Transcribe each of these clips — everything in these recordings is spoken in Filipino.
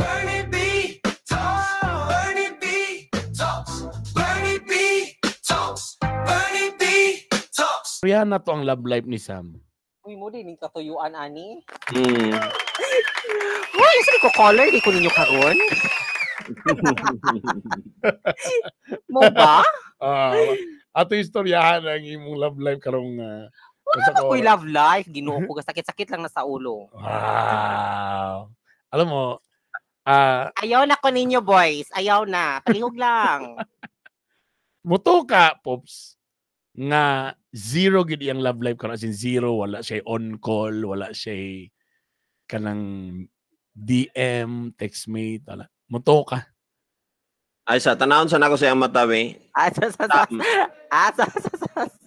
Bernie B talks. Bernie B talks. Bernie B talks. Bernie B talks. Rihanna to ang love life ni Sam. Uy mo din yung katuyuan ani. Uy, saan ko color? Di ko ninyo karon. Mo ba? Ato istoryahan ang imong love life karong Wala na ko'y love life. Ginoo ko. Sakit-sakit lang na sa ulo. Wow. Alam mo, ayaw na ko ninyo, boys. Ayaw na. Palihog lang. muto ka, Pops, nga zero gid iyang love life karon, as in zero, wala siya on call, wala siya kanang DM, textmate, wala. Muto ka. Ay sa tanawon sa nako sa iyang matawi.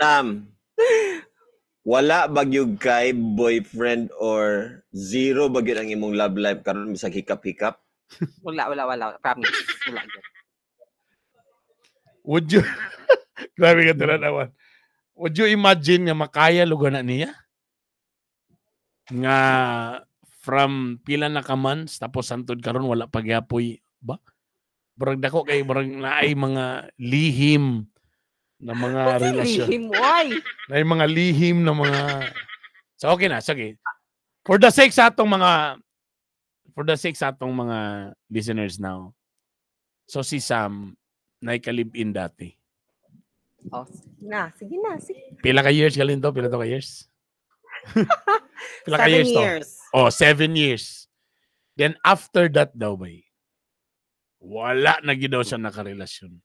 Sam. Wala bagyog kay boyfriend or zero bagyod ang imong love life karon bisag hikap-hikap? Wala. Promise. Wala. Would you grabe ka naman. Would you imagine nga makaya lugar na niya? Nga from pila na ka months tapos santod karon wala pagyapoy ba? Barag dako kay barag naay mga lihim na mga relasyon. Lihim, why? Na mga lihim na mga... So, okay na. Sige. For the sake sa atong mga listeners now, so si Sam, naika-live-in dati. Oh, sige na. Pila ka years galing to? Pila to ka years? Pila ka 7 years to? years. Oh, 7 years. Then after that daw ba, wala na gidaw siya nakarelasyon.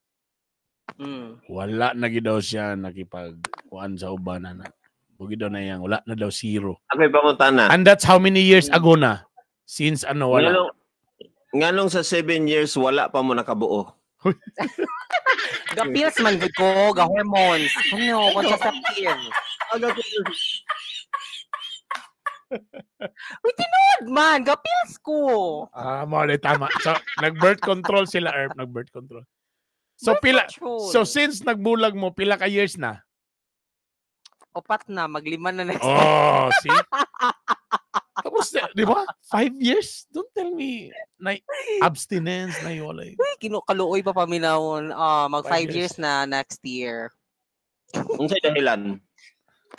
Wala na gidaw siya nakipag-kuan sa uban na. Bugi daw na yang wala na daw zero. Okay, pangutana. And that's how many years ago na? Since wala. Nganong sa 7 years wala pa mo nakabuo? Ga-pills man gud ko, ga-hormones. Ano, contraceptive. Uy, tinood man, ga-pills ko. Mali, tama. So, nag-birth control sila, Erp. Nag-birth control. So, since nagbulag mo, pila ka years na? 4 na, mag-5 na next. Oh, see? Tapos, di ba? 5 years? Don't tell me na abstinence, na iwalay. Uy, kinukaluoy pa paminawon. Mag 5 years na next year. Unsay dahilan?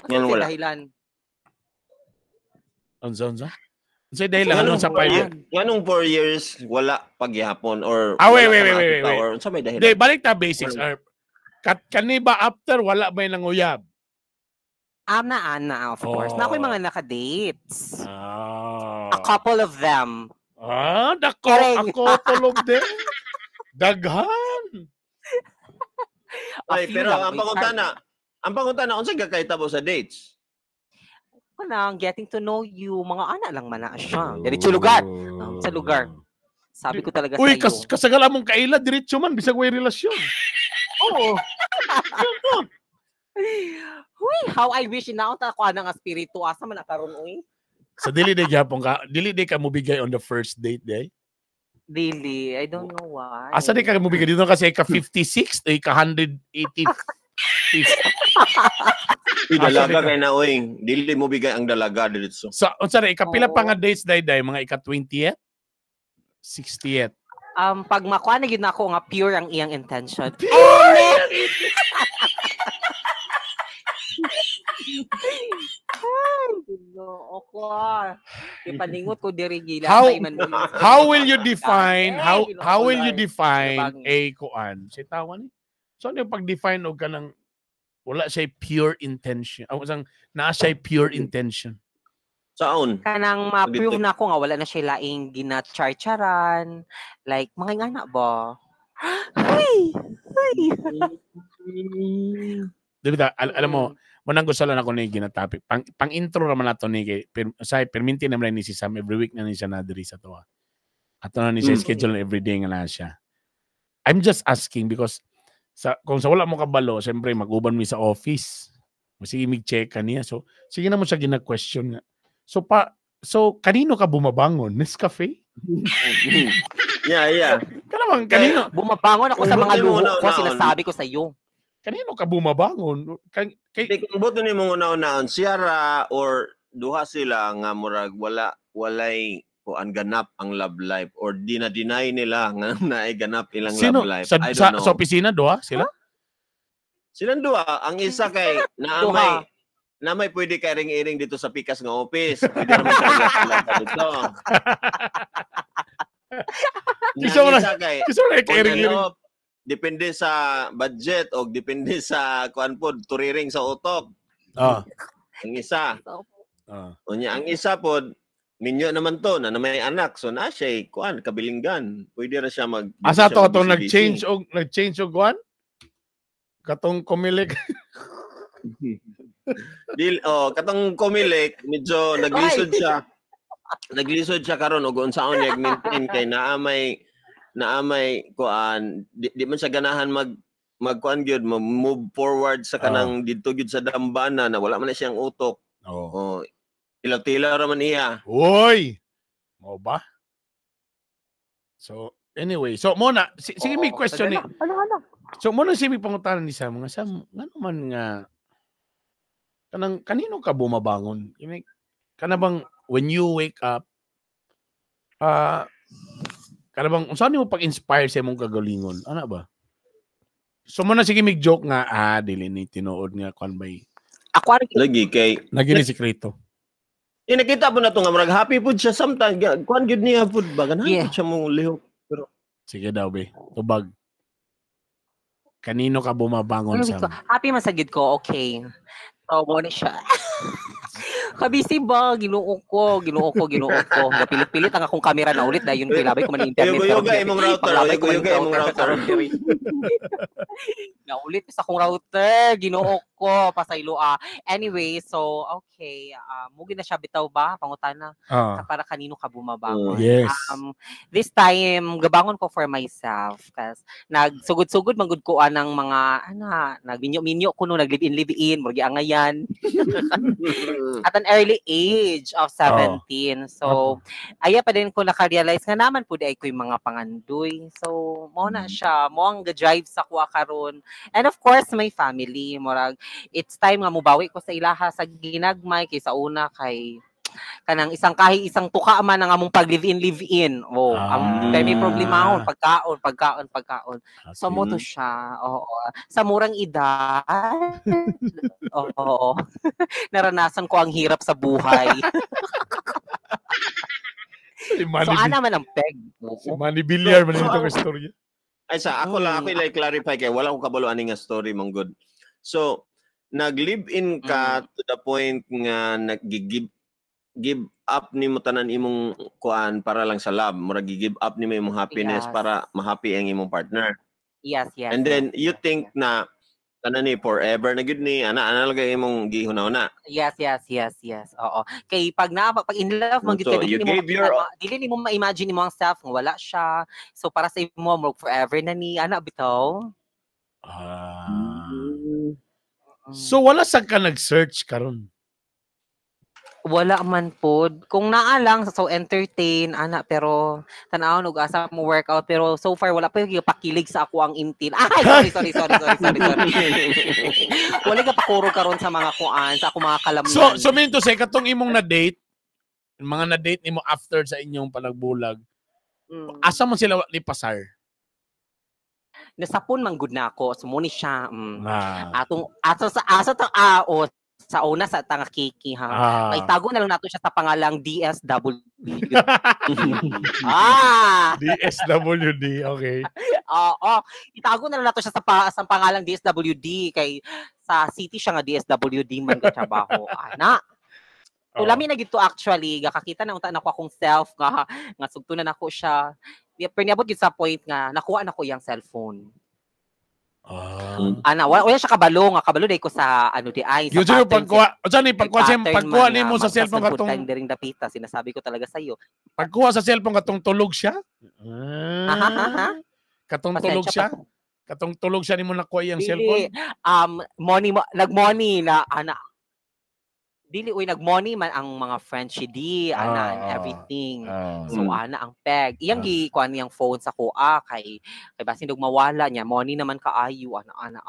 Yan wala. Unsa? Unsay dahilan ano sa 5 years? Nganong 4 years wala pagyapon or wait. Or unsa may dahilan? Di, balik ta basics, Erp. Kani ba after wala ba nang uyab? Ana, of course. Na ako'y mga naka-dates. A couple of them. A couple of them? Daghan. Ay, pero ang pangutana, unsay gakaitabo sa dates? Kanang getting to know you, mga ana lang man na siya. Diretso lugar. Sa lugar. Sabi ko talaga sa iyo. Kasagala mong kaila, diretso man, bisag way relasyon. Oo. Uy, how I wish inaot ako ng espiritu. Asa man nakaroon, uy. So, dili di ka mubigay on the first date, day? Dili. I don't know why. Asa di ka mubigay dito kasi ka 56, ka 180. Dalaga kay na uy. Dili mo bigay ang dalaga dito. So, sorry, ikapila pa nga dates day, mga ika-20th? 60th? Pag makuha na yun ako nga pure ang iyang intention. Ipaningot ko diri gila. How will you define a kuan? Si tawa ni. So ano yung pag-define og kanang wala siya pure intention. Naa siya pure intention. Saon? Kanang ma-prove na ko nga wala na siya laing ginachar-charan. Like mga ingana ba? Hey. Dito, alam mo, manang gusto lang ako ni ginatapik. Pang-intro naman nato ni kay perminti naman ni si Sam every week na ni siya na diri sa to. Ato na ni siya schedule every day nga na siya. I'm just asking because kung sa wala mo kabalo, siyempre mag-uban mi sa office. Sige mig-check kaniya. So sige na mo siya gina-question nga. So kanino ka bumabangon? Nescafe? Yeah. Kanino? Bumabangon ako sa mga luho ko, sinasabi ko sa iyo. Kanino ka bumabangon? Kung buto ni mong una-unaon, siyara or duha sila nga murag walay kuan ganap ang love life or deny nila nga naay ganap ilang Sino? love life. Sa, I sa, don't know. sa opisina, doha sila? Silang duha, ang isa kay namay pwede kay ring-iring dito sa pikas nga office. Pwede naman talaga dito. Kisa mo Ang na- isa kay Gusto mo na kung kairing-iring. ano, depende sa budget o depende sa kuan pod turiring sa utok. Ah. Ang isa. Ah. Unya ang isa pod minyo naman to na may anak so na siya kuan kabilinggan. Pwede ra siya mag Asa to siya katong mag-busy-busy. nag-change og kuan? Katong kumilik. Katong kumilik medyo naglisod siya. Naglisod siya karon og unsaon niya maintain kay naamay kuan di man siya ganahan magkuan gyud move forward sa kanang didto gyud sa dambana na wala man na siyang utok. Oh. Ilaw-tilaw ra man iya. Oy. Mo ba? So, anyway, so muna sige may question ni. So muna si may pangutanan ni Sam nga Sam, ngano man nga kanino ka bumabangon? Kana bang when you wake up kana bang unsa nimo pag-inspire sa imong kagalingon? Ana ba? So muna sige mig joke nga dili ni tinuod nga kwan bay. Ako Lagi kay Nagini sikreto. nakita po na to nga murag happy pud siya sometimes kuan gyud niya pud bagan Yeah. siya mong lihok. Sige daw be. Tubag. Kanino ka bumabangon Sam? happy masagid ko, okay. So, mo na siya. Kabisi ba? Ginuo ko. Gapilit-pilit ang akong camera na ulit dahil yun kilabay ko man internet. Yugo-yuga imong router, Paglabay ko man yugo-yuga imong router. Naulit sa akong router. Ginuo ko. Pasaylo. Anyway, so, okay. Mugi na siya bitaw ba? Pangutana. Para kanino ka bumabangon. Yes. This time, gabangon ko for myself. Kasi nagsugod-sugod manggod ko ng mga, nagminyo-minyo ko no, naglive-in, murgi angayan. At an early age of 17. So, aya pa din ko naka-realize nga naman po di ay ko yung mga pangandoy. So, mo na siya. Mo ang drive sa kuha karon. And of course, my family. Murag, it's time nga mubawi ko sa ilaha sa ginagmay kay sa una kay kanang isang tuka man ang among pag-live-in. Ang may problema pagkaon. So, mo to siya. Oo. Sa murang edad. Oo. Naranasan ko ang hirap sa buhay. So, ana man ang peg. Si Manny Villar man ito ka storya. Ay ako like clarify kay wala ko kabalo ani nga story mong good. So nag-live-in ka to the point nga give up nimo tanan imong kuan para lang sa love. Murag give up nimo imong happiness para ma-happy ang imong partner. Yes. And then you think na tanan ni forever na gud ni ana lagay imong gihunaw-na. Yes. Oo. Kay pag in love man So, gyud you gave your dili nimo ma-imagine nimo ang self nga wala siya. So para sa imo mo forever na ni ana bitaw. So wala sa ka nag-search karon. Wala man pod. Kung naa lang so entertain ana pero tan-aw og asa mo workout pero so far wala pa yung pakilig sa ako ang intil. Ay sorry. Wala ka pakuro karon sa mga kuan sa ako mga kalamnan. So mean to say katong imong na-date, mga na-date nimo after sa inyong panagbulag, asa man sila ni pasar? Nasapon man gud na ako. Sumuni siya. Ah. Sa una sa tanga kiki ha. May tago na lang nato siya sa pangalang DSW. DSWD, okay. Oo. Itago na lang nato siya sa pangalang DSWD kay sa city siya nga DSWD man ka trabaho. Ana. Tulami na gito actually, gakakita na unta nako akong self nga sugtunan nako siya. Pero niabot gid sa point nga nakuha na ko yang cellphone. Wala siya kabalo dai ko sa di ay sa Yung pagkuha nimo sa cellphone katong dering dapita sinasabi ko talaga sa iyo. Pagkuha sa cellphone katong tulog siya? Katong tulog siya? Katong tulog siya nimo nakuha yang cellphone? Nag-money na ana. Dili nag-money man ang mga friends si D, ana and everything. So ana ang peg. Iyang gikuan niyang phone sa kuha kay basin dog mawala niya. Money naman kaayo ana.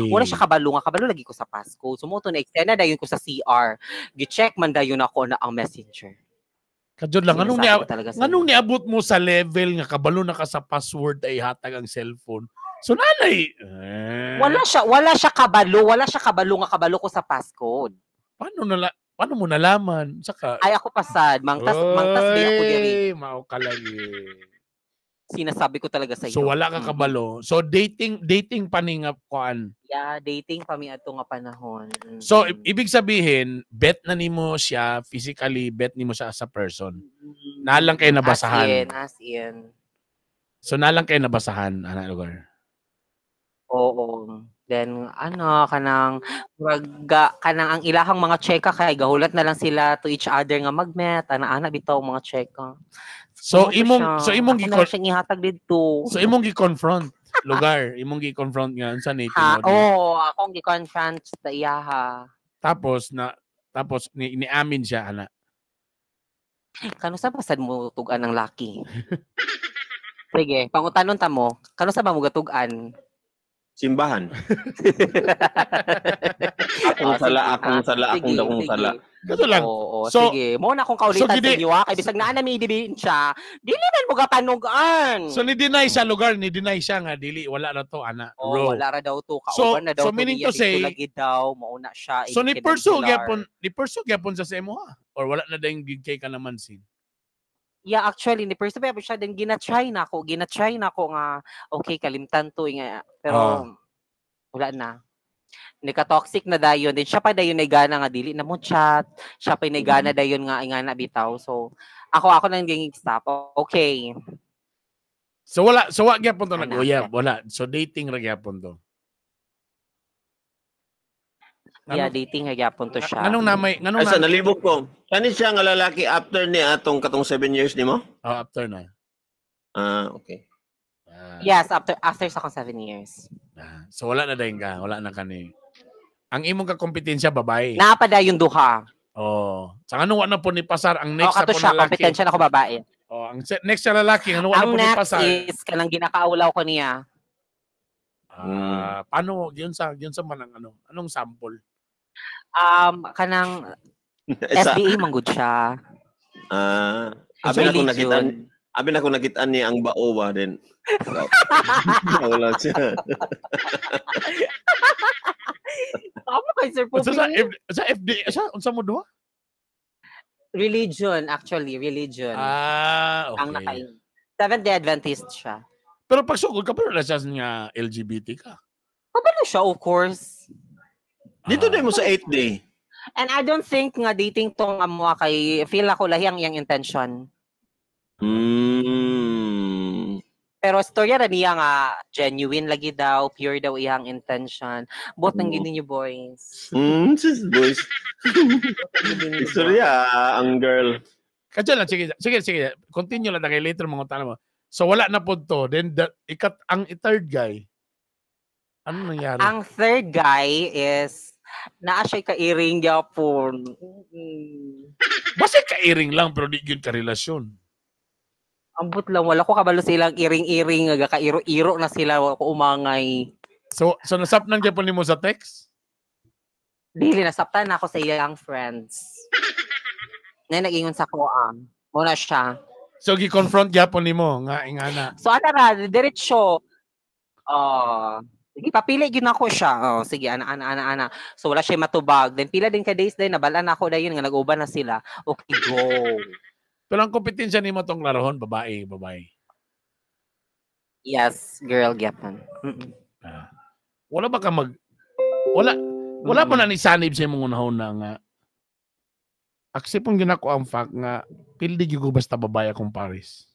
Wala siya kabalo lagi ko sa Pasko. Sumuto na extend na dayon ko sa CR. Gi-check man dayon ako na ang messenger. Kadyon lang, Sinasabi ko talaga sa anong inyo. niabot mo sa level nga kabalo na ka sa password ay hatag ang cellphone? So nanay, Wala siya kabalo nga kabalo ko sa passcode. paano mo nalaman? Saka, Ay ako pasad, mangtas di ako diri. Oy, mao ka lagi. Sinasabi ko talaga sa iyo. So wala ka kabalo. So dating pa ni nga kuan. Yeah, dating pa mi ato nga panahon. So ibig sabihin, bet na nimo siya physically, bet nimo siya as a person. Nalang kayo nabasahan. As in. So nalang kayo nabasahan, ana lugar. Oo. Then kanang ang ilahang mga cheka kay gahulat na lang sila to each other nga magmet, ana bitaw mga cheka. So Ano imong siya? Ako na lang siyang ihatag dito. So imong gi-confront lugar, imong gi-confront nga unsa ni Akong gi-confront sa iyaha. Tapos niamin siya ana. Kano sa pasad mo tugan ng laki? Sige, pangutanon ta mo. Kano sa ba mo gatugan? Simbahan. Akong sala, akong dakong sala. Kato lang. Oo, So- sige. Mo na akong kaulitan so, sa inyo kay bisag naa na mi dibiin siya. Dili man mo gapanugan. So ni-deny sa lugar, ni-deny siya nga dili wala na to ana. Raw. Wala ra daw to So- kauban na daw so meaning niya, to say- dito lagi daw mauna siya. So ni pursue gyapon sa imo ha? Or wala na dayong gig kay ka naman sin. Yeah, actually ni first pa siya din gina-try na ako nga okay kalimtan to nga pero wala na. Nika-toxic na dayon din siya pa dayon na gana nga dili na mo chat. Siya pa na gana dayon nga na bitaw. So ako nang gingig stop. Okay. So wala gyapon to Ana. nag-uyab, wala. So dating ra gyapon to. Yeah, dating nga gyapon to siya. Anong namay, Ay, sa nalibog ko. Kani siya nga lalaki after ni atong katong 7 years ni mo? after na. Okay. Yes, after sa 7 years. So wala na dayon ka, wala na kani. Ang imong kakompetensya babae. Naa pa dayon duha. Sa anong na po ni pasar ang next Kato na po siya, na lalaki. kompetensya na ko babae. Ang next na lalaki ano na Ang po ni next pasar. is kanang ginakaulaw ko niya. Paano yun sa manang anong sample? Kanang Isa, SDA manggod siya. abi na kung Religion. nakita ni ang baowa din. Wala siya. Ano kay Sir Sa Popi? sa FD unsa mo duha? Religion, actually, religion. Ang Okay. Seventh-day Adventist siya. Pero pag sugod ka pero na siya nga LGBT ka. Kabalo siya, of course. Dito din mo sa 8th day. And I don't think nga dating tong amo kay feel ako lahiyang yang intention. Pero storya na niya nga genuine lagi daw, pure daw iyang intention. Bot nang gini niyo boys. Sis boys. Istorya ang girl. Kadyo lang, sige. Continue lang kay later mga tanong mo. So wala na po to. Then ang third guy. Ano nangyari? Ang third guy is naa siya ka-iring gyapon. Basta ka-iring lang pero di yun ka-relasyon. Ambot lang wala ko kabalo silang iring-iring nga kairo-iro na sila wala ko umangay. So nasapnan gyapon nimo sa text? Dili nasaptan na ako sa iyang friends. Na nag-ingon sa ko muna siya. So gi-confront gyapon nimo nga ingana. So ra diretso. Sige, papili gyud nako siya. Sige, ana. So wala siya matubag. Then pila din ka days din nabalaan ako dayon nga nag-uban na sila. Okay, go. Pero ang kompetensya nimo tong larohon babae. Yes, girl gyapon. Wala ba ka wala pa na ni sanib sa imong unahon na nga aksipon ginako ang fact nga pildi gyud ko basta babae akong Paris.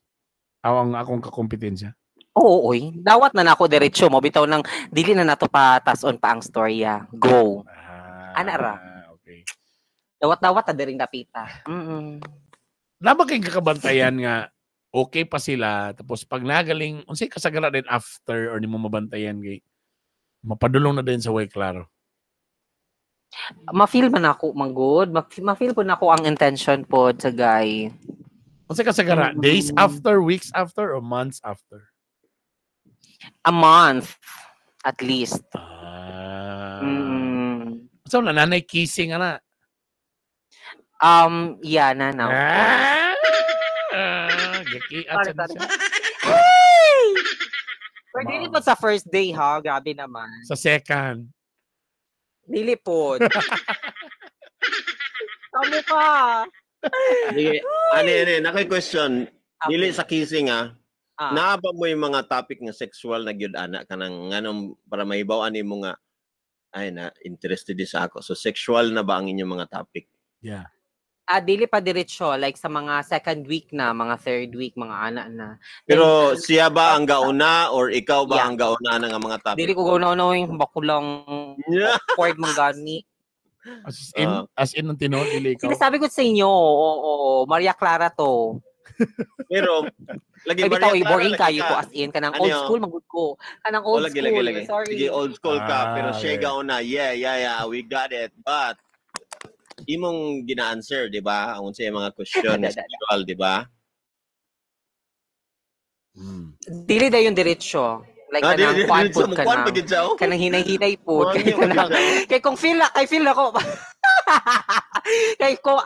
Ang akong kakompetensya. Oo, oy. Dawat na nako diretso mo bitaw nang dili na nato pa tason pa ang storya. Go. Ana ra. Okay. Dawat-dawat ta diring dapita. Naba kay kakabantayan nga okay pa sila tapos pag nagaling unsay kasagara din after or nimo mabantayan kay mapadulong na din sa way klaro. Ma-feel man ako manggod. Ma-feel po na ako ang intention po sa guy. Unsay kasagara days after, weeks after or months after? A month at least. So nanay kissing ana. Yeah, nanaw. Gakiat Sorry, sa sorry. siya. Pero dili po sa first day, ha? Grabe naman. Sa second. Dili po. Tamo ka. Sige, nakoy question. Dili sa kissing naaba mo yung mga topic nga sexual na gyud ana kanang nganong para mahibaw-an nimo nga ay na interested din sa ako. So sexual na ba ang inyong mga topic? Yeah. Dili pa diretso. Like sa mga second week na, mga third week, mga ana na. Pero siya ba ang gauna or ikaw ba Yeah. ang gauna ng mga topic? Dili ko gawin yung bakulang Yeah. awkward mong gani. As in ang tinuod dili ikaw. Sinasabi ko sa inyo, oo, Maria Clara to. Pero lagi Ay, bitaw, Maria Clara, boring lagi kayo ka. ko as in. Kanang Ano old yun? school, magud ko. Kanang old lagi, school. lagi. Sorry. Sige, old school ka. Pero siya okay. gauna. Yeah, we got it. But imong gina-answer, di ba? Ang unsay mga question na sexual, di ba? Dili da yung diretso. Like, kanang kwan po ka Kwan na. pagid siya, oh. Kanang hinay-hinay po. Kwan niya pagid siya. Kaya kung feel ako. Kaya ko,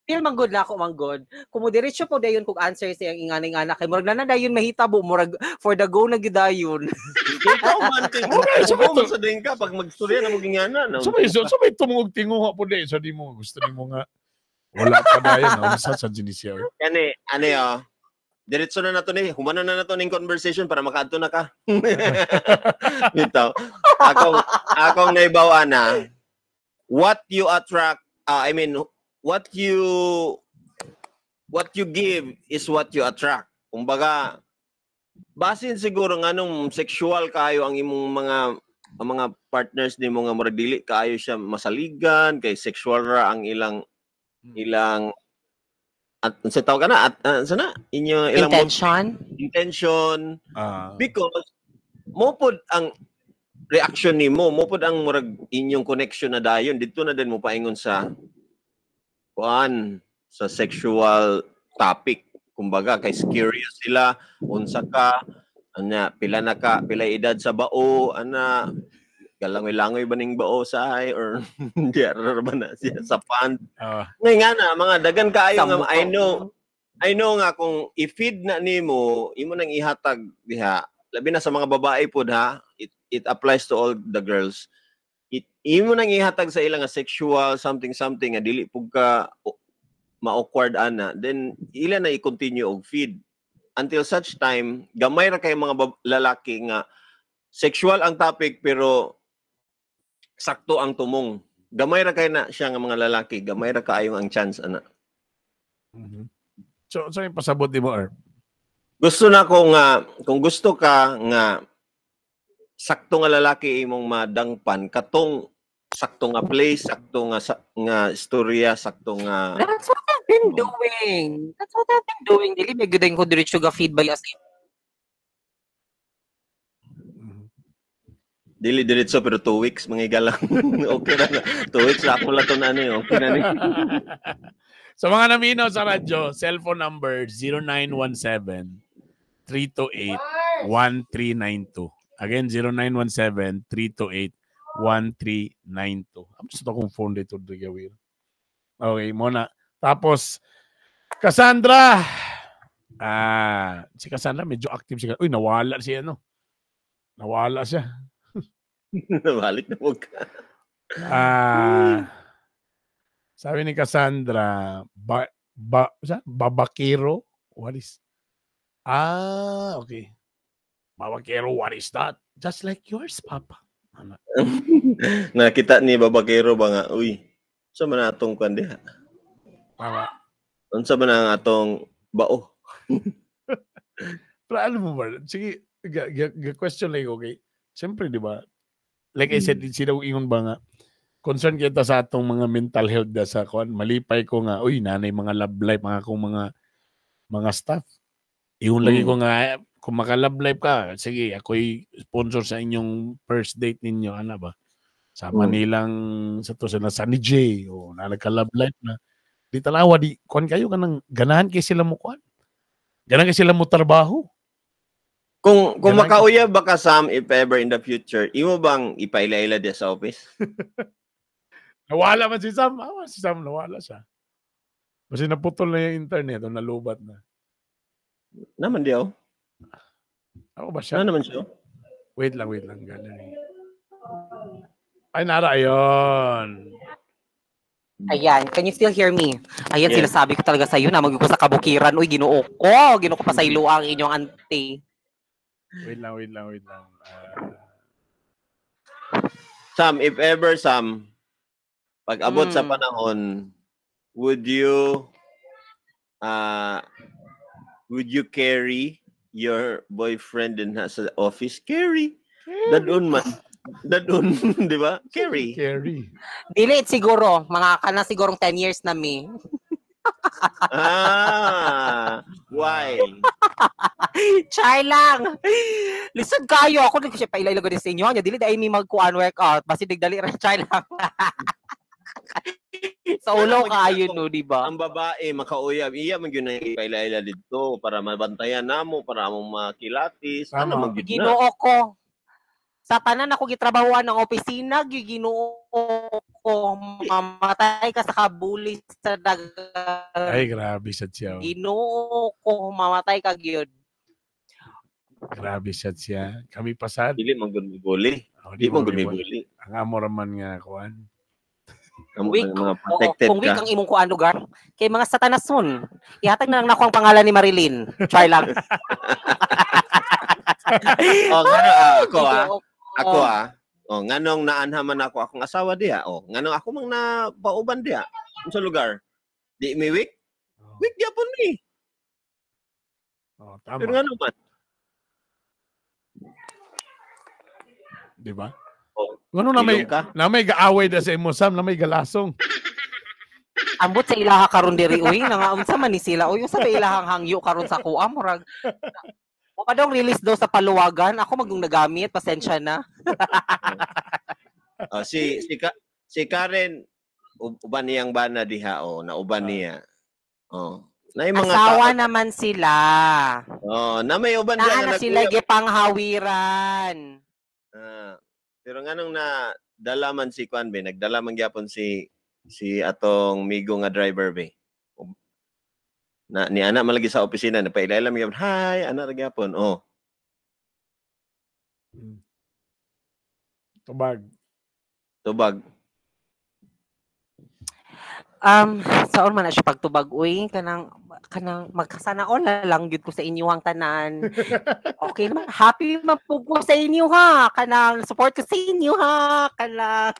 feel manggod na ako, manggod. Kung mo diretso po dayon kung answer siya ang inganing anak. Kaya murag na dayon mahitabo. Murag for the go na gidayon. Ikaw man, ikaw man sa din ka pag magstorya na mo gingana. So may tumungog tinguha po din. So di mo gusto ni mo nga wala pa dayon no sa Genesia. Kani, diretso na nato ni, humana na nato ning conversation para makaadto na ka. Bitaw. Akong naibawa na what you attract, what you give is what you attract. Kumbaga, basin siguro nganong sexual kayo ang imong mga partners nimo nga murag dili kaayo siya masaligan kay sexual ra ang ilang at sa tawag na at sana inyo ilang intention because mo pod ang reaction nimo mo pod ang murag inyong connection na dayon dito na din mo paingon sa sa sexual topic kumbaga kay curious sila unsa ka pila edad sa bao galangoy-langoy ba ning bao sahay or hindi ba na siya sa pant ngay nga na mga dagan kaayo nga I know nga kung i-feed na nimo imo nang ihatag diha labi na sa mga babae pod ha it applies to all the girls imo nang ihatag sa ilang nga sexual something nga dili pug ka ma-awkward ana then ila na i-continue og feed until such time gamay ra kay mga lalaki nga sexual ang topic pero sakto ang tumong. Gamay ra kay na siya nga mga lalaki, gamay ra kaayo ang chance ana. So yung pasabot di mo Gusto na ko nga kung gusto ka nga sakto nga lalaki imong madangpan katong sakto nga place, sakto nga istorya, sakto nga That's what I've been doing. Dili may good ko diretso ga feed by as dili diretso pero 2 weeks mangiga lang. Okay na. 2 weeks na ako lang to na okay na ni. Sa mga namino sa radyo, cellphone number 0917-328-1392. Again, 0917-328-1392. Gusto kong phone dito, Drigawil. Okay, muna. Tapos, Cassandra. Si Cassandra, medyo active siya. Uy, nawala siya, no? Nawala siya. Balik na mo ka. Sabi ni Cassandra, babakero? What is? Okay. Babakero, what is that? Just like yours, Papa. Nakita ni babakero ba nga, uy, sa man atong kwan diha? Unsa man ang atong bao? Pero alam mo ba, sige, question lang, okay? Siyempre, di ba? Like I said, sila ingon ba nga, concern kita sa atong mga mental health da sa kwan. Malipay ko nga, uy, nanay mga love life, mga kong mga staff. Iyon lagi ko nga, kung maka-love life ka, sige, ako'y sponsor sa inyong first date ninyo, ano ba? Sa Manilang, sa to sa Sunny J, o na nagka-love life na. Di talawa, kwan kayo, ganahan kayo sila mo kwan. Ganahan kayo sila mo trabaho. Kung makauyab ba ka, Sam, if ever in the future, imo bang ipaila-ila dia sa office? Nawala man si Sam. Si Sam nawala siya. Kasi naputol na yung internet o nalubat na. Naman diyaw. Ako ba siya? Naman siya. Wait lang. Galing. Ay, nara, ayun. Ayan, can you still hear me? Ayan, Yes. sinasabi ko talaga sa'yo na mag-upo sa kabukiran. Uy, ginoo ko. Ginoo ko pa sa ilo ang inyong auntie. Wait lang. Sam, if ever, Sam, pag abot sa panahon, would you carry your boyfriend din sa office? Carry. Dadun man. Dadun, di ba? Carry. Dili, siguro. Mga ka na sigurong 10 years na mi. Why? Char lang. Listen kayo. Ako nag siya pailailago din sa inyo. Dili, dahil may magkuhan workout. Basi digdali rin. Char lang. Sa ulo kayo, no, di ba? Ang babae, makauyab. Iya, magyun na ipaila-ila dito para mabantayan namo, para among makilatis. Ano magyun na? Ginoo ko. Sa tanan ako gitrabahuan ng opisina, ginoo ko, mamatay ka sa kabuli sa dagat. Ay, grabe siya. Ginoo ko, mamatay ka gyud. Grabe siya. Kami pasad. Dili man gud mibuli. Di Di man gud mibuli. Ang amoraman nga kuan. Weak. Mga protected Kung weak ka. ang imong kuan lugar, kay mga satanason. Ihatag na lang nako ang pangalan ni Marilyn. Try lang. Ako nganong naanhaman ako akong asawa diha. Nganong ako mang napauban diha. Sa lugar. Di mi weak? Weak gyapon mi. Tama. Pero nga naman. Di ba? Ilong ka? na may gaaway da sa imo, Sam, na may galasong. Ambot sa ilaha karon diri uy, unsa man ni sila uy, sa ilahang hangyo karon sa kuha murag. O kadong release daw sa paluwagan, ako magong nagamit, pasensya na. Si Karen uban niyang bana diha nauban niya. Na yung mga asawa naman sila. na may uban diha Na sila gipanghawiran. Pero nganong na dala man si Kwan be, nagdala man gyapon si atong migo nga driver be. Na ni ana malagi sa opisina na pailala mi gyapon. Hi, ana ra gyapon. Tubag. Saon man na siya pagtubag uy, kanang magkasanaon na lang gyud ko sa inyong tanan. Okay naman, happy man po ko sa inyo ha. Kanang support ko sa inyo ha. Kanang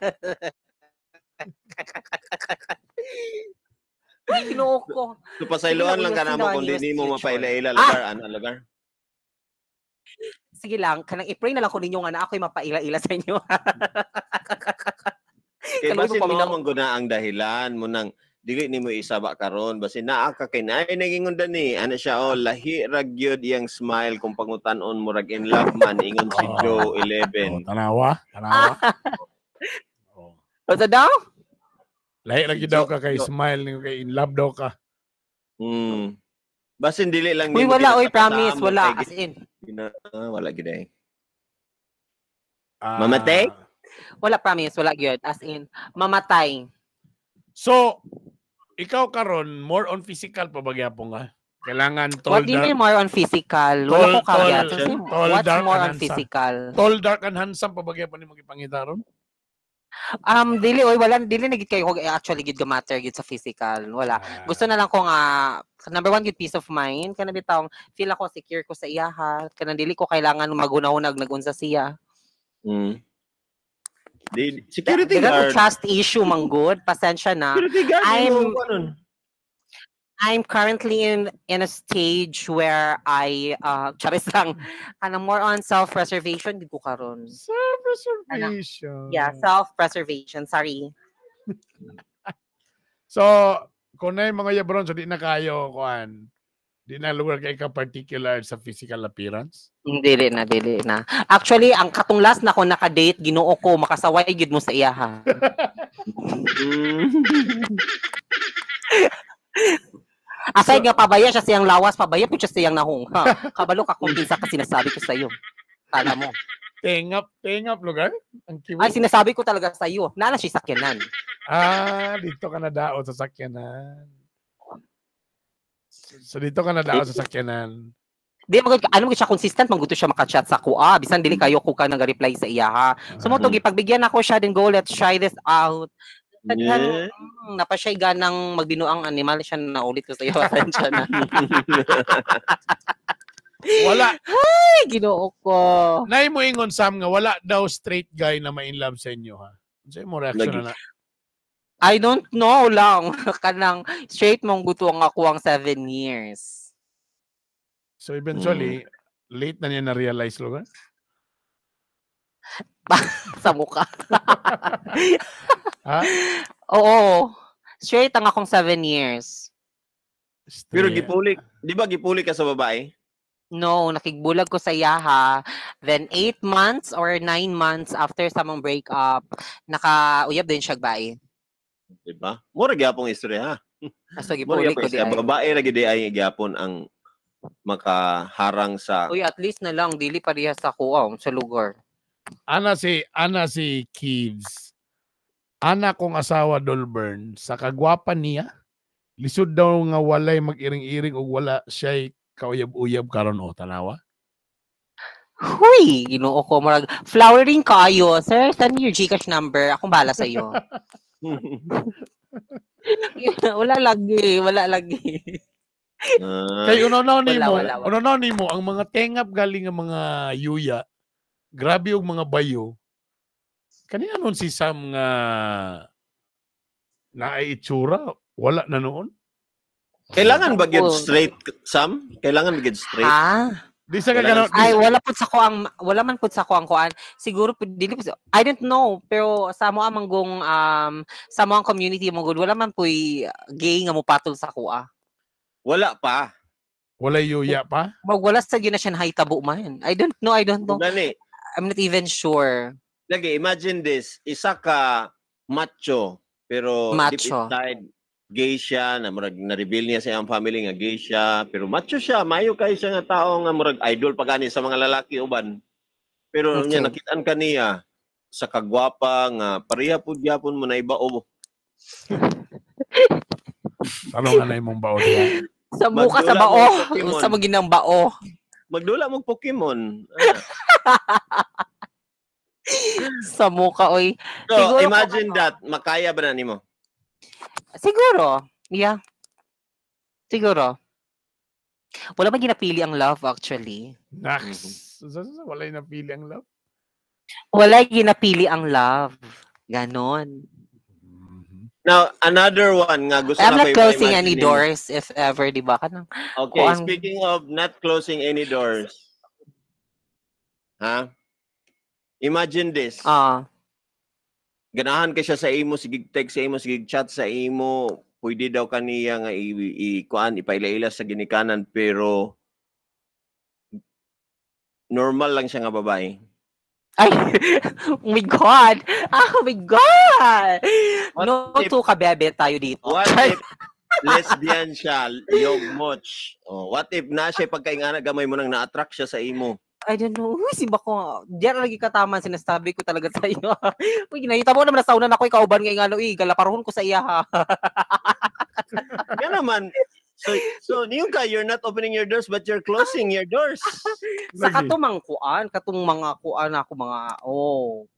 Ginoo ko. So pasayloan lang ka namo kung di mo mapaila-ila lugar. Sige lang, kanang i-pray na lang ko ninyo nga na ako'y mapaila-ila sa inyo. Kaya basin mo mangguna ang dahilan mo nang dili nimo isaba karon basin naa ka kay nay nagingundan ni ana siya lahi ra gyud iyang smile kung pangutan-on mo rag in love man ingon si Joe 11. Tanawa. What's daw? Lahi ra gyud daw ka kay smile ni kay in love daw ka. Basin dili lang Uy, wala, promise, wala. As in. Wala gid mamatay? Wala, promise, wala gyud. As in, mamatay. So, ikaw karon more on physical pa ba gyapon nga? Kailangan tall, What do you mean more on physical? Wala ko kagyan. What's dark, more and on physical? Tall, dark, and handsome pa ba gyapon nimo gipangita ron? Dili na gid kayo actually gid matter gid sa physical. Wala. Gusto na lang ko nga number one gid peace of mind. Kana bitaw feel ako secure ko sa iya ha. Kana dili ko kailangan magunahunag nagunsa siya. Security guard. Trust issue manggod. Pasensya na. Security guard. I'm currently in a stage where I charis lang kanang more on self-preservation gid ko karon. Self-preservation. Yeah, self-preservation. Sorry. So, kung na yung mga yabron, so di na kayo, kuan, di na lugar kay ka particular sa physical appearance? Dili na. Actually, ang katong last na ko naka-date, Ginoo ko, makasaway gid mo sa iya ha. Asay nga pabaya siya siyang lawas, pabaya po siya siyang nahungha. Kabalo ka kung kinsa ka sinasabi ko sa iyo. Kala mo. Tengap lugar? Ang cute. Ay, sinasabi ko talaga sa iyo. Nana siya sakyanan. Dito ka na daot sa sakyanan. So dito ka na daot sa sakyanan. Di magud ano magud siya consistent maguto siya maka-chat sa kuha bisan dili kayo ko ka nag-reply sa iya ha. So mo to gipagbigyan ako siya then go let's try this out. Taghan napa siya ganang magbinuang animal siya na ulit ko sa iyo atensya na. Wala. Ay Ginoo ko. Nay mo ingon Sam nga wala daw straight guy na ma-in love sa inyo ha. Sa mo reaction na. I don't know lang kanang straight mong gusto ang ako ang 7 years. So eventually late na niya na realize lugar. Sa mukha. Ha? Oo. Straight ang akong 7 years. Pero gipulik, di ba gipulik ka sa babae? No, nakigbulag ko sa yaha. Then 8 months or 9 months after sa mong breakup, naka-uyab din siya bae. Di ba? Mura gyapon istorya ha. So Mura gipulig ko gyapon di siya. ay. Babae ra gid ay gyapon ang makaharang sa Uy, at least na lang dili pareha sa kuha sa lugar. Ana si Kids. Ana kong asawa Dolburn sa kagwapan niya. Lisod daw nga walay mag-iring-iring o wala siya'y kauyab-uyab karon o tanawa. Huy, Ginoo ko marag flowering kayo. Sir, send your GCash number. Akong bahala sa iyo. Wala lagi. Kay uno-uno nimo, wala. uno-uno nimo ang mga tengap galing nga mga yuya. Grabe yung mga bayo. Kanina nun si Sam nga naitsura, wala na noon. Kailangan ba gid straight, Sam? Kailangan ba gid straight? Di sa Kailangan- kagano. Ay, wala man pud sa ko ang kuan. Siguro dili po I don't know, pero sa mo amanggong sa mo ang community mo good, wala man puy gay nga mo patol sa kuha. Wala pa. Wala yuya pa. Wala sa gyud na siya nahitabo man. I don't know. Gani. I'm not even sure. Lagi, imagine this. Isa ka macho, pero deep Macho. inside, gay siya, na murag na-reveal niya sa iyang family nga gay siya, pero macho siya, mayo kay siya nga tao nga murag idol pa gani sa mga lalaki uban. Pero Okay. niya nakitaan kaniya sa kagwapa nga pareha pud gyapon mo na ibao. Tanong na imong baon niya. Sa muka sa Magdula bao. mo, Pokemon. Sa maginang bao. Magdula mo Pokemon. Sa muka oy. So, Siguro imagine kung that, makaya ba na nimo? Siguro. Yeah. Siguro. Wala man ginapili ang love actually. Naks. Wala na pili ang love. Wala ginapili ang love. Ganon. Now, another one nga gusto I'm na not pa closing any i-imagine nimo. doors if ever, di ba? Kanang, Okay, Kung ang- speaking of not closing any doors. Ha? Imagine this. Ganahan ka siya sa imo, sige text sa imo, sige chat sa imo, pwede daw kaniya nga kuan ipaila-ila sa ginikanan pero normal lang siya nga babae. ay, oh my God! Oh my God! What No if- to ka, bebe, tayo dito. What if lesbian siya, yogmoch? Oh, what if na siya pagkaingana gamay mo nang na-attract siya sa imo? I don't know. Uy, simba ko. Diyan lagi kataman, sinasabi ko talaga sa iyo. Uy, ginahita mo naman na saunan ako, ikauban nga ingano, galaparahon ko sa iya, ha. Kaya naman, so niyong ka, you're not opening your doors but you're closing your doors. Sa katumang kuan, katong mga kuan ako, mga, Oo,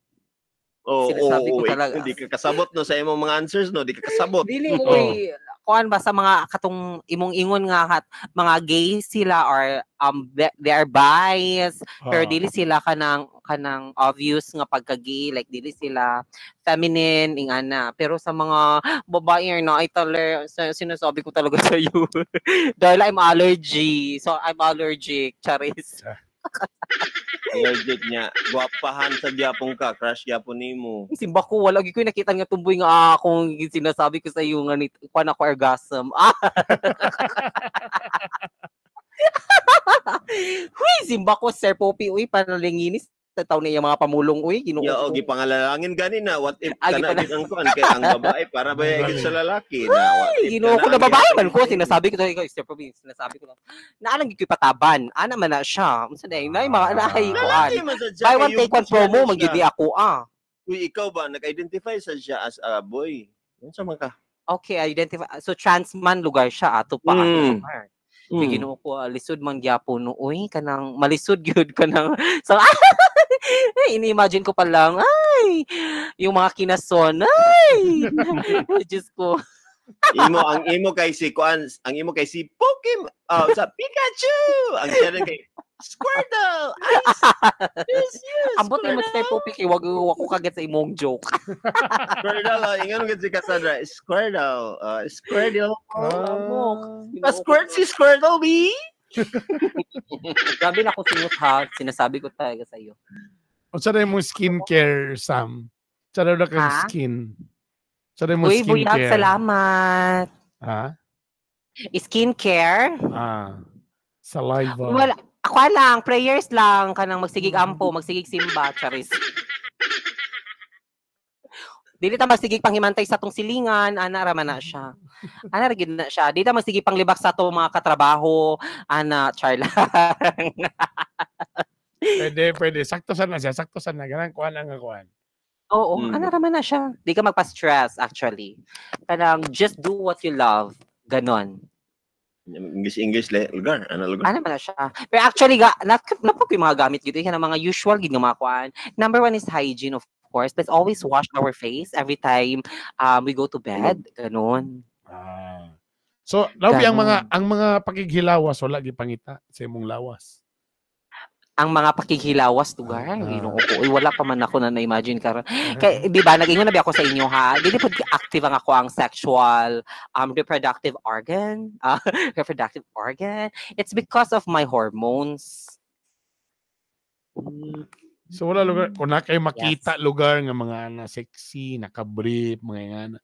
Sinasabi ko oo, talaga. Di ka kasabot no sa imong mga answers no, di ka kasabot. Dili uy, kuan ba sa mga katong imong ingon nga mga gay sila or they are bias pero dili sila kanang obvious nga pagka-gay, like dili sila feminine ingana, pero sa mga babae na sinasabi ko talaga sa iyo dahil I'm allergic charis. Allergic niya. Guwapahan sa gyapon ka, crush gyapon nimo. Simba ko wala gyud ko nakita nga tumboy nga akong sinasabi ko sa iyo nga ni kuan ako orgasm. Huy, simba ko Sir Poppy uy panalinginis sa taon niya mga pamulong uy Ginoo. Ya og gipangalalangin gani na what if Agi kana pala. gid ang kuan kay ang babae para ba higit sa lalaki na what if Ginoo ko kana na ang babae gyapon man ko nimo? sinasabi ko ikaw Sir Poppy sinasabi ko na alang gyud pataban. Ana man na siya. Unsa day nay mga naay kuan. Lalaki man sa siya, Buy one kay take one yung siya promo na magyud siya. ako Uy, ikaw ba nag-identify sa siya as a boy? Unsa man ka? Okay, identify. So trans man lugar siya ato pa. Mm. Ginoo ko lisod man gyapon no uy kanang malisod gyud kanang so ini-imagine ko pa lang ay yung mga kinason ay Diyos ko. ang imo kay si Pokemon sa Pikachu ang siya kay Squirtle. Ambot mo sa Poppy kay wag ko kaget sa imong joke. Squirtle, ingon gid si Cassandra. Squirtle. Squirt si Squirtle, B. Grabe na ako sinut ha. Sinasabi ko talaga sa iyo. O sa mo skincare, Sam? Sa na ka skin? Sa mo Uy, skincare? Buyag, salamat. Ha? Skincare? Saliva. Wala. Ako lang, prayers lang. Kanang magsigig ampo, magsigig simba, charis. Dili ta magsigig panghimantay sa tong silingan, ana raman na siya. Ana ra gid na siya. Dili ta magsigig panglibak sa to mga katrabaho, ana charla. Pwede. Sakto sana siya. Ganang kuhan ang kuhan. Oo, ana raman na siya. Di ka magpa-stress actually. Kanang just do what you love. Ganon. English lugar. Ano lugar? Ano man na siya. Pero actually, napag yung mga gamit dito. Yan ang mga usual gid nga mga kuan. Number 1 is hygiene, of course. Let's always wash our face every time we go to bed. Ganon. So, labi ang mga pakighilawas wala gipangita sa imong lawas. Ang mga pakighilawas lugar. Ginoo ko. Uy, wala pa man ako na na-imagine karon. Kay di ba nag-ingon na ba ako sa inyo ha? Dili pud active ang ako ang sexual reproductive organ. Reproductive organ. It's because of my hormones. So wala lugar kung na kayo makita lugar nga mga na sexy, naka-brief, mga nga.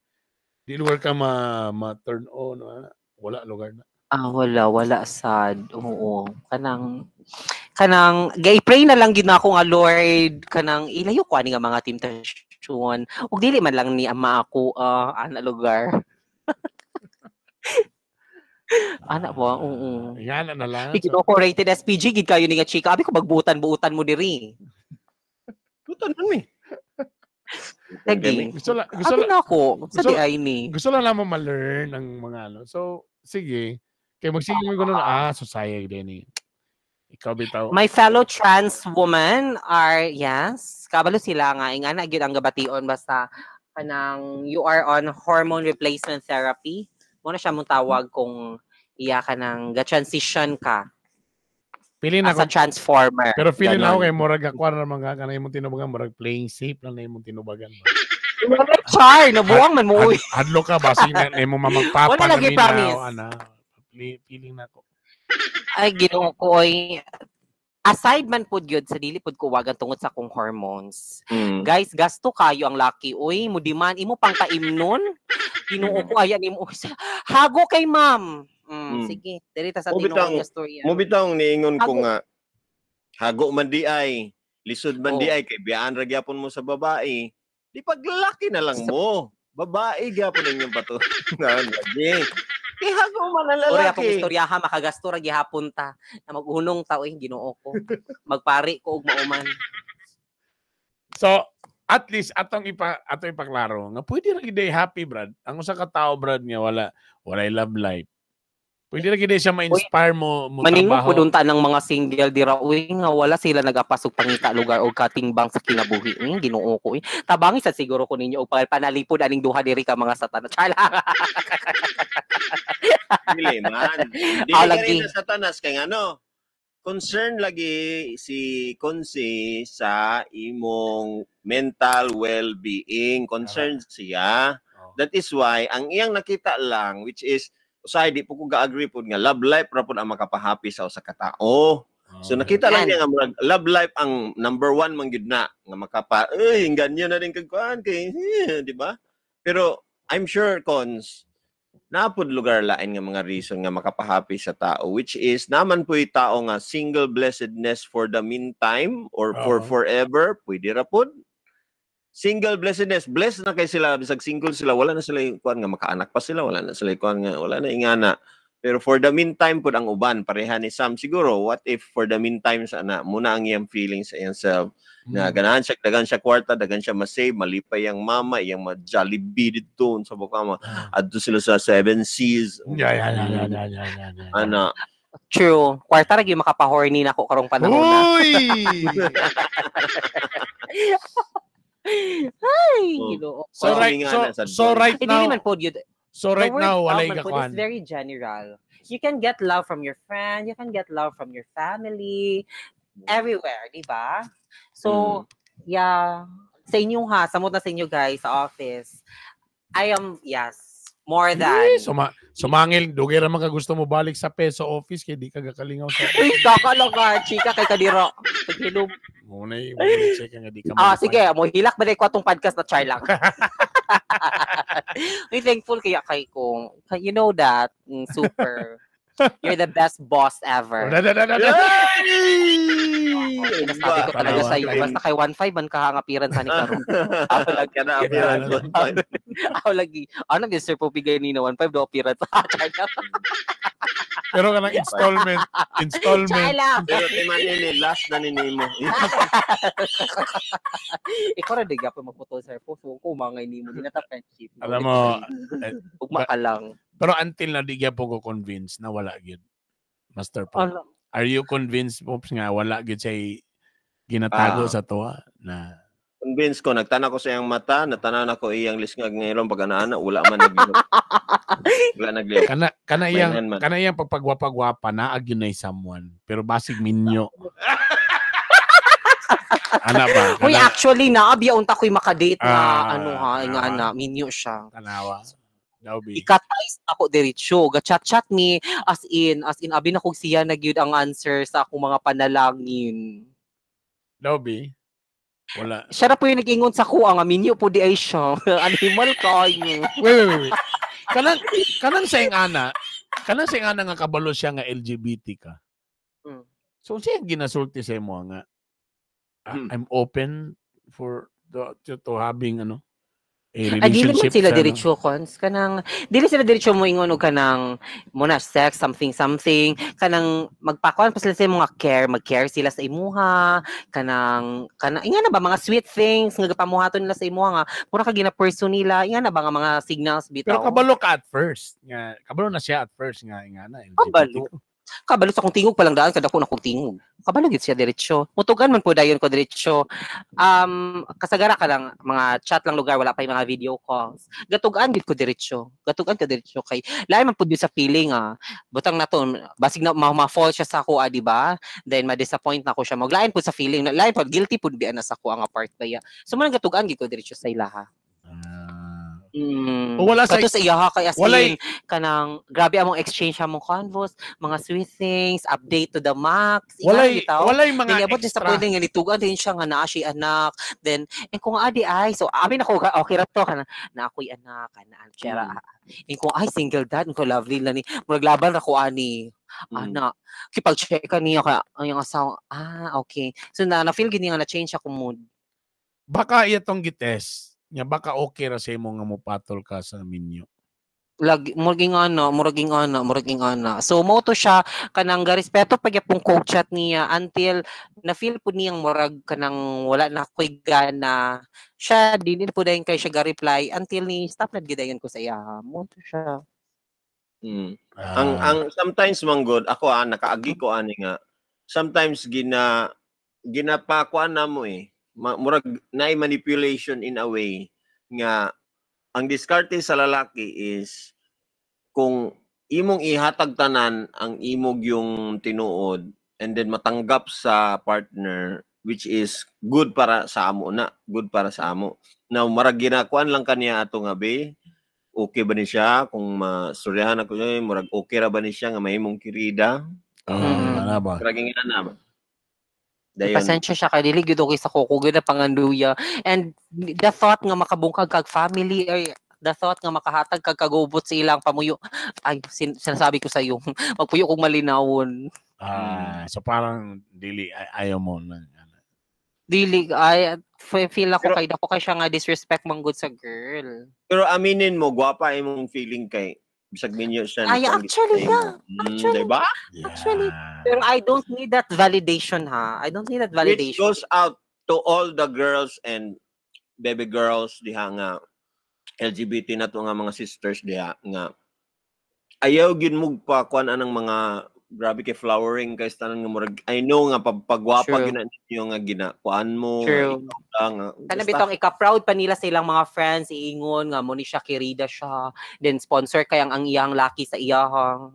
Di lugar ka ma-turn on, wala lugar na. Wala sad. Oo. Kanang gay-pray na lang gid ako nga Lord kanang ilayo ko ani nga mga temptation. Ug dili man lang ni ama ako ana lugar. Ana po, oo. Yan na lang. Ginoo ko rated SPG gid kayo ni nga chika. Abi ko magbuutan-buutan mo diri. Butan man mi. Lagi. Gusto lang na ako. Sa di ay ni. Gusto lang naman ma-learn ang mga ano. So, sige. Kaya magsige mo gano'n society din eh. Ikaw bitaw. My fellow trans women are, yes, kabalo sila nga, ingana gyud ang gabation basta kanang you are on hormone replacement therapy. Mo na siya mong tawag kung iya ka nang ga-transition ka. Pili na as a transformer. Pero feeling na ako kay murag akwar na mga kanay mong tinubagan, murag playing safe lang na imong tinubagan. Char, nabuwang man mo. Hadlo ka ba? Sige na imong mamagpapa na minaw. Feeling na ko. Ay, ginoo ko oy. Aside man pud gyud sa dili pud ko wagan tungod sa akong hormones. Guys, gasto kayo ang laki. Oy, mo demand imo pang kaimnon. Ginoo ko ayan imo. Hago kay ma'am. Sige, diri ta sa tinuod nga storya. Mo bitang niingon ko nga hago man di ay, lisod man di ay kay biyaan ra gyapon mo sa babae. Di paglalaki na lang mo. Babae gyapon inyong pato. Lagi. Hago man ang lalaki. Ora akong istoryaha makagasto ra gihapon ta na maghunong ta oy Ginoo ko. Magpari ko og mauman. So, at least atong ipaklaro nga pwede ra gid happy brad. Ang usa ka tawo brad nga walay love life. Pwede ra gid siya ma-inspire mo maningon po dunta ng mga single dira uy nga wala sila nagapasok pangita lugar og katimbang sa kinabuhi. Ginoo ko. Tabangi sa siguro ko ninyo og panalipod aning duha diri ka mga satanas. Chala. Dili man. Dili na satanas kay ano. Concern lagi si Consi sa imong mental well-being. Concerned siya. That is why ang iyang nakita lang which is usay di po ko ga-agree po nga love life ra po ang makapahappy sa usa ka tao. So nakita lang niya nga love life ang number 1 man gyud na nga ganyan na din kagkuan kay di ba? Pero I'm sure Cons napod lugar lain nga mga reason nga makapahappy sa tao which is naman po yung tao nga single blessedness for the meantime or for forever pwede ra pod. Single blessedness, blessed na kay sila bisag single sila, wala na sila kuan nga makaanak pa sila, wala na sila kuan nga wala na ingana. Pero for the meantime pud ang uban pareha ni Sam siguro what if for the meantime sana muna ang iyang feelings sa himself na ganahan siya dagan siya kwarta, dagan siya ma-save, malipay ang mama, iyang ma-jollibee dito sa Bukama. Adto sila sa 7 Seas. Yeah. Ana True. Kwarta ra gyud makapahorny na ako karong panahon na. Uy! Ay, Oh. Ginoo. So Oh, right, nga so, na sa so advice. right Hindi now, naman po yun. so right The word now, love walay man po kakuan. is very general. You can get love from your friend, you can get love from your family, everywhere, di ba? So, yeah, sa inyo ha, samot na sa inyo guys, sa office, I am, yes, more than. Sumangil, dugay ra man ka gusto mo balik sa peso office kay di ka gakalingaw sa. Uy, kakalaga, chika kay kadiro. Paghilom. Muna check nga di ka. Sige, mo hilak ba ko atong podcast na try lang. Uy, thankful kaya kay kong, you know that, super. You're the best boss ever. Sinasabi ko talaga sa iyo, basta kay 1.5 man kahangapiran sa ni karon. Ako lang ka na apiran. Ako lagi. Ano yung sir po bigay ni na 1.5 do apiran sa Pero kanang installment. Chayla. Pero timan nini, last na nini mo. Ikaw ra diga pa magputol sir po. So ko mangay nimo di na ta friendship. Alam mo, ugma ka lang. pero until na di po ko convince na wala gyud. Master po. Are you convinced Pops nga wala gyud say ginatago sa tuwa na Convince ko, nagtana ko sa iyang mata, natanan ako iyang lisngag ngayon pag anaana, wala man nagliyok. Wala nagliyok. kana iyang pagpagwapa-gwapa na agyun na someone pero basig minyo. Ana ba? Uy, actually naabiya unta ko'y makadate na Ah, nga na minyo siya. Tanawa. Daw bi. Ikatais ako diretso, ga-chat me as in abi na kog siya nagyud ang answer sa akong mga panalangin. Daw bi. Wala. Siya na po yung nag-ingon sa kuha nga minyo po di ay siya. Animal kayo. Wait. Kanang sa ana nga kabalo siya nga LGBT ka. Mm. So siya ginasulti sa imo nga I'm open for to having a Dili man relationship. sila diretso cons kanang dili sila diretso mo ingon og kanang muna sex something kanang magpakuan pa sila sa mga mag-care sila sa imuha kanang inga na ba mga sweet things nga pamuhaton nila sa imuha nga mura ka gina-pursue nila inga na ba nga mga signals bitaw. Pero kabalo ka at first. Nga, kabalo na siya at first nga na LGBT. Kabalo sa kong tingog palang daan kada ko na kong tingog. Kabalo gid siya diretso. Mutugan man po dayon ko diretso. Kasagara ka lang mga chat lang lugar wala pa yung mga video calls. Gatugan gid ko diretso. Kay lain man pud sa feeling butang na to basig na ma-fall siya sa ako di ba? Then ma-disappoint na ko siya. Maglain pud sa feeling. Lain pud guilty pud bi ana sa ko ang part baya. So man gatugan gid ko diretso sa ilaha. Wala sa Kato sa iyaha kay asin kanang grabe among exchange among convos, mga sweet things, update to the max. walay mga Dinabot sa extra. pwede nga nitugan din siya nga naa siya anak. Then kung adi ay so amin ako okay ra to kana na ako'y anak kana siya. Kung ay single dad ko lovely na ni murag-laban ra ko ani. Ana kipag-check kaniya ka ang asawa okay. So na feel gini nga na change ako mood. Baka itong gites. Nya baka okay ra sa imo nga mopatol ka sa minyo. Muraging ana. So mo to siya kanang garespeto pagyapong coach chat niya until na feel pud niyang murag kanang wala na koy gana. Siya dili pud dayon kay siya ga-reply until ni stop na gidayon ko sa iya. Mo to siya. Ang sometimes manggod ako nakaagi ko ani nga. Sometimes ginapakuan na mo murag na manipulation in a way nga ang diskarte sa lalaki is kung imong ihatag tanan ang imog yung tinuod and then matanggap sa partner which is good para sa amo. Now marag ginakuan lang kaniya ato nga be okay ba ni siya kung mastoryahan ako murag okay ra ba ni siya nga mahimong kirida Ana ba? marag na ba Pasensya siya kay dili gyud okay sa kuko gyud na panganduya and the thought nga makabungkag kag family or the thought nga makahatag kag kagubot sa ilang pamuyo ay sinasabi ko sa iyo magpuyo kog malinawon. So parang dili ayaw mo na. Dili ay feel ako kay dako kay siya nga disrespect man good sa girl. Pero aminin mo gwapa imong feeling kay bisag minyo siya. Ay, actually, yeah. Actually. Diba? Actually, pero I don't need that validation, I don't need that validation. Which goes out to all the girls and baby girls diha nga LGBT na to nga mga sisters diha nga ayaw gid mo pa kuan anang mga grabe kay flowering kay tanan nga murag I know nga pagwapa True. gyud ninyo nga ginakuan mo True. lang Kana bitong ika-proud pa nila sa ilang mga friends, iingon nga mo ni siya kirida siya, then sponsor kay ang iyang laki sa iyahang.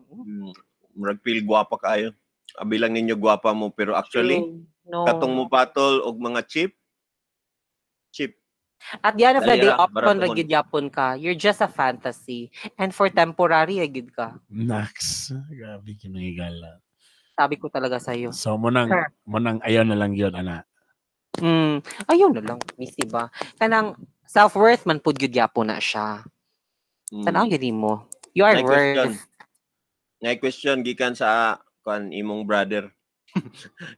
murag feel gwapa kaayo. Abi lang ninyo gwapa mo pero actually No. katong mo patol og mga cheap. At the end of the day, Dali ra, option barato ra gyud yapon ka. You're just a fantasy. And for temporary ra gyud ka. Nax. Grabe kinangigala. Sabi ko talaga sa iyo. So, mo nang ayaw na lang yun, ana. Ayun na lang, misi ba? Kanang self-worth man pud gyud yapon na siya. Tanaw gyud mo. You are worth. Ngay question gikan sa kan imong brother.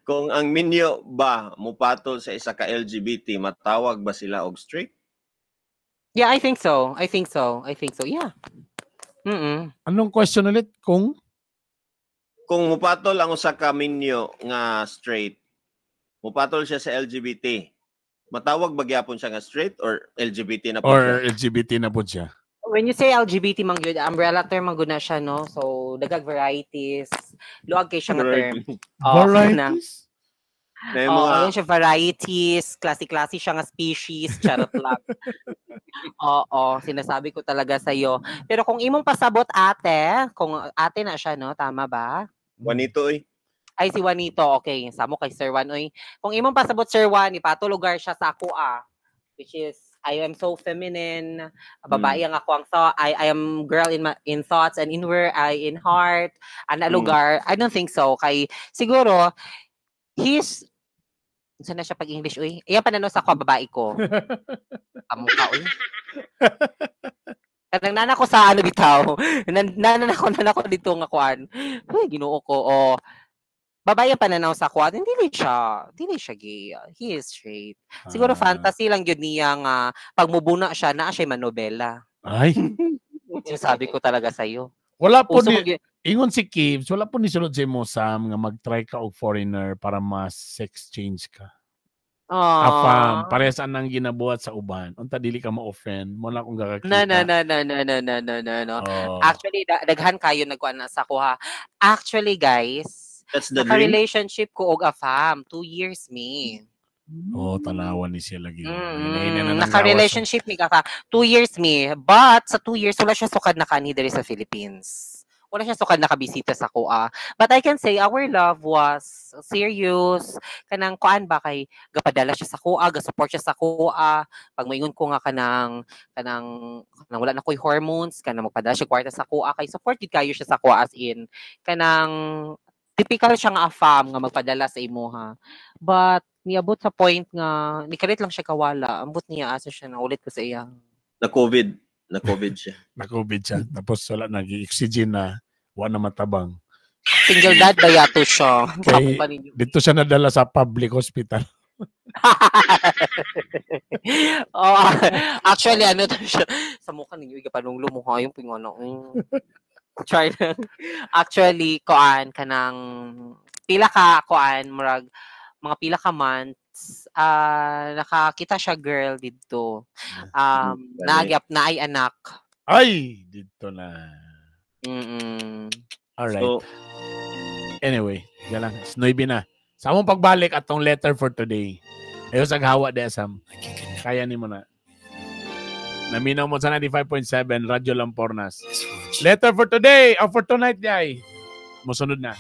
Kung ang minyo ba mupatol sa isa ka LGBT, matawag ba sila og straight? Yeah, I think so. Yeah. Anong question ulit? Kung mupatol ang usa ka minyo nga straight, mupatol siya sa LGBT, matawag ba gyapon siya nga straight or LGBT na po or siya? LGBT na po siya? When you say LGBT man gyud, umbrella term man gyud na siya, no? So dagag varieties. Luag kay siya nga term. Varieties? Na yung mga Ayun siya varieties, klase-klase siya nga species, charot lang. Oo, sinasabi ko talaga sa iyo. Pero kung imong pasabot ate, kung ate na siya, no? Tama ba? Juanito Ay, si Juanito. Okay, samo kay Sir Juan. Oy. Kung imong pasabot Sir Juan, ipatulugar siya sa ako, which is, I am so feminine. Babae ang ako ang thought. I am girl in thoughts and inward, in heart. Ana lugar. I don't think so. Kay, siguro, he's, saan na siya pag-English, uy? Iyan pananaw sa ako, babae ko. Kamukha, uy. Nagnan ako sa ano bitaw. Nanan ako dito nga kuan. Uy, Ginoo ko. Babae ang pananaw sa kuan. Hindi siya gay. He is straight. Siguro fantasy lang yun niya nga pag mubuna siya na siya manobela. Ay. Sinasabi ko talaga sa iyo. Wala po Puso ni ingon si Kives, wala po ni sulod sa mo Sam nga mag-try ka og foreigner para ma-sex change ka. Afam, parehas anang ginabuhat sa uban. Unta dili ka ma-offend, mo na kung gakakita. No. Actually, daghan kayo nagkuan na sa kuha. Actually, guys, That's the dream. relationship ko og afam, 2 years me. Tanawan ni siya lagi. Naka-relationship mi ka 2 years me. But sa 2 years wala siya sukad na kani diri sa Philippines. Wala siya sukad nakabisita sa kuha. But I can say our love was serious. Kanang kuan ba kay gapadala siya sa kuha, ga-support siya sa kuha. Pag maingon ko nga kanang wala na koy hormones, kanang magpadala siya kwarta sa kuha kay support gid kayo siya sa kuha as in kanang typical siya nga afam nga magpadala sa imuha. But niabot sa point nga nikalit lang siya kawala. Ambot niya asa siya na ulit ko sa iya. Na-COVID siya. Na-COVID siya. Tapos wala nag-oxygen na wala na matabang. Single dad ba yato siya? Okay. Dito siya nadala sa public hospital. Actually, ano to siya? Sa mukha ninyo, ipapanong lumuha yung pingono. Try na. Actually, kuan kanang pila ka kuan murag mga pila ka months nakakita siya girl dito. Nagyap na ay anak. Ay, dito na. Alright. So, anyway, yan lang. Snoybe na. Sa among pagbalik atong letter for today. Ayo sa hawa de Sam. Kaya ni mo na. Naminaw mo sa 95.7 Radyo Lampornas. Letter for today or for tonight, yay. Musunod na.